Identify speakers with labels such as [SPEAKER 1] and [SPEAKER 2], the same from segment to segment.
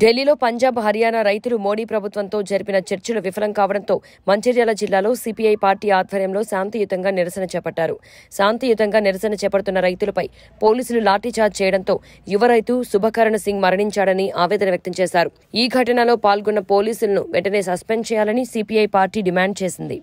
[SPEAKER 1] ఢిల్లీలో పంజాబ్, హర్యానా రైతులు మోడీ ప్రభుత్వంతో జరిపిన చర్చలు విఫలం కావడంతో మంచిర్యాల జిల్లాలో సిపిఐ పార్టీ ఆధ్వర్యంలో శాంతియుతంగా నిరసన చేపట్టారు. శాంతియుతంగా నిరసన చేపడుతున్న రైతులపై పోలీసులు లాఠీచార్జ్ చేయడంతో యువ రైతు శుభకరణ్ సింగ్ మరణించాడని ఆవేదన వ్యక్తం చేశారు. ఈ ఘటనలో పాల్గొన్న పోలీసులను వెంటనే సస్పెండ్ చేయాలని సిపిఐ పార్టీ డిమాండ్ చేసింది.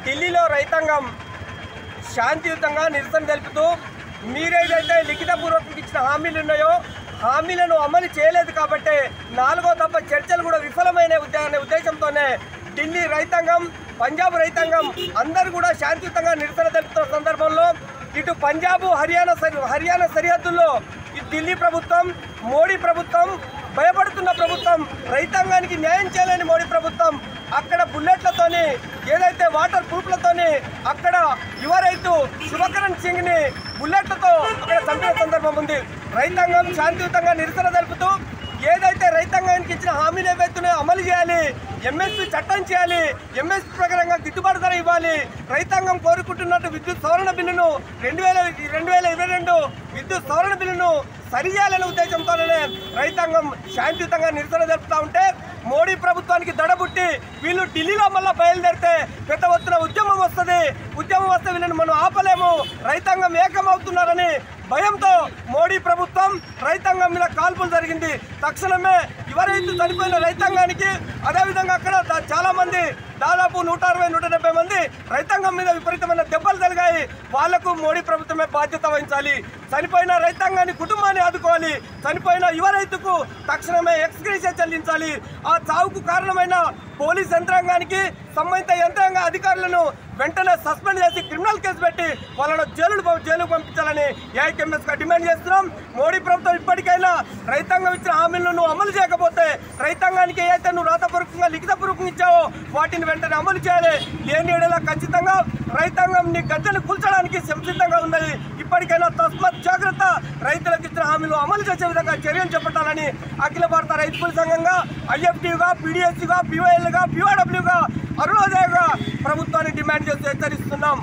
[SPEAKER 2] ఢిల్లీలో రైతాంగం శాంతియుతంగా నిరసన తెలుపుతూ మీరేదైతే లిఖితపూర్వకంగా ఇచ్చిన హామీలు ఉన్నాయో హామీలను అమలు చేయలేదు కాబట్టి 4వ దఫా చర్చలు కూడా విఫలమైన ఉద్దేశంతోనే ఢిల్లీ రైతాంగం, పంజాబ్ రైతాంగం అందరూ కూడా శాంతియుతంగా నిరసన తెలుపుతున్న సందర్భంలో ఇటు పంజాబ్, హర్యానా సరిహద్దుల్లో ఈ ఢిల్లీ ప్రభుత్వం, మోడీ ప్రభుత్వం, భయపడుతున్న ప్రభుత్వం, రైతాంగానికి న్యాయం చేయలేని మోడీ ప్రభుత్వం అక్కడ బుల్లెట్లతోని, ఏదైతే వాటర్ ప్రూఫ్లతోని అక్కడ యువ రైతు శుభకరణ్ సింగ్ని బుల్లెట్లతో అక్కడ చంపిన సందర్భం ఉంది. రైతాంగం శాంతియుతంగా నిరసన తెలుపుతూ ఏదైతే రైతాంగానికి ఇచ్చిన హామీలు ఏవైతున్నాయో అమలు చేయాలి, ఎంఎస్పీ చట్టం చేయాలి, ఎంఎస్పీ ప్రకారంగా గిట్టుబాటు ధర ఇవ్వాలి, రైతాంగం కోరుకుంటున్నట్టు విద్యుత్ సవరణ బిల్లును 2022 విద్యుత్ సవరణ బిల్లును సరిచేయాలనే ఉద్దేశంతోనే రైతాంగం శాంతియుతంగా నిరసన జరుపుతూ ఉంటే మోడీ ప్రభుత్వానికి దడబుట్టి వీళ్ళు ఢిల్లీలో మళ్ళీ బయలుదేరితే పెద్ద ఎత్తున ఉద్యమం వస్తుంది. ఉద్యమం వస్తే వీళ్ళని మనం ఆపలేము, రైతాంగం ఏకమవుతున్నారని భయంతో మోడీ ప్రభుత్వం రైతాంగం మీద కాల్పులు జరిగింది. తక్షణమే యువ రైతు చనిపోయిన రైతాంగానికి, అదేవిధంగా అక్కడ చాలా మంది దాదాపు 160-170 మంది రైతాంగం మీద విపరీతమైన దెబ్బలు తగిలాయి. వాళ్లకు మోడీ ప్రభుత్వమే బాధ్యత వహించాలి. చనిపోయిన రైతాంగాన్ని, కుటుంబాన్ని ఆదుకోవాలి. చనిపోయిన యువ రైతుకు తక్షణమే ఎక్స్గ్రేషియా చెల్లించాలి. ఆ చావుకు కారణమైన పోలీస్ యంత్రాంగానికి, సంబంధిత యంత్రాంగ అధికారులను వెంటనే సస్పెండ్ చేసి క్రిమినల్ కేసు పెట్టి వాళ్ళను జైలుకు పంపించాలని ఏఐకేఎంఎస్గా డిమాండ్ చేస్తున్నాం. మోడీ ప్రభుత్వం ఇప్పటికైనా రైతాంగం ఇచ్చిన హామీలను అమలు చేయకపోతే, రైతాంగానికి ఏదైతే నువ్వు రాతపూర్వకంగా, లిఖితపూర్వకంగా ఇచ్చావో వాటిని వెంటనే అమలు చేయాలి. లేని ఏడలా ఖచ్చితంగా రైతాంగం నీ గద్దెను కూల్చడానికి సంసిద్ధంగా ఉన్నది. ఇప్పటికైనా తస్మత్ జాగ్రత్త, రైతులకు ఇచ్చిన హామీలు అమలు చేసే విధంగా చర్యలు చేపట్టాలని అఖిల భారత రైతు కూలీ సంఘంగా, ఐఎఫ్టీగా, పీడీఎస్గా, పీవైఎల్గా, పీఓడబ్ల్యూగా, అరుణోదయగా ప్రభుత్వాన్ని డిమాండ్ చేస్తూ హెచ్చరిస్తున్నాం.